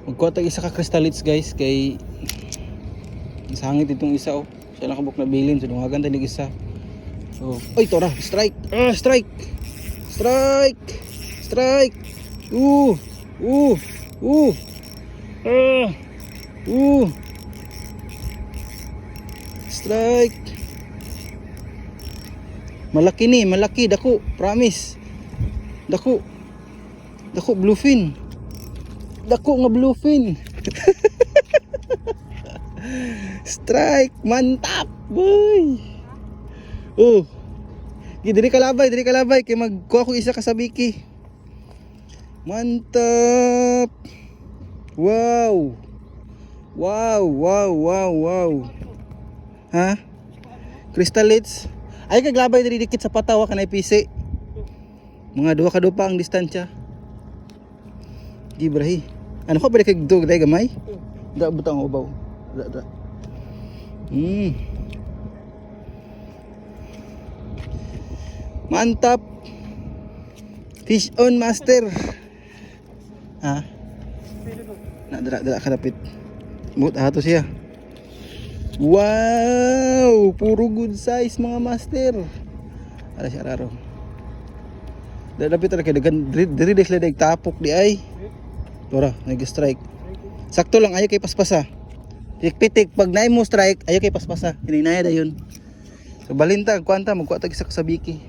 Magkuha tag isa ka crystalids guys kay sangit itong isa oh. Siya nakabuk na bilin so dungagan tanig isa. Oh, oy tora, strike. Strike. Strike. Strike. Uh. Strike. Malaki ni, malaki dako, promise. Dako. Dako bluefin. Dako nga bluefin. Strike, mantap, boy. Oh. Diri ka labay kay magkuha ko isa ka sabiki. Mantap. Wow. Ha? Crystalids. Ay kaglabay diri dikit sa patawa kanay pisi. Mga duha ka dupa ang distansya. Gibrahi. Ano ko balik kag dog day gamay? Da butang ubaw. Da. Mantap. Fish on master. Ha? Dala kalapit. Mut ato siya. Wow, puro good size mga master. Ara siya raro. Dapat talaga dagan diri sila tapok di ay. Tora, nag-strike. Sakto lang ayo kay paspasa. Pitik pag naay mo strike, ayo kay paspasa. Hininaya dayon. So balintag kwanta magkuha tag isa ka sabiki.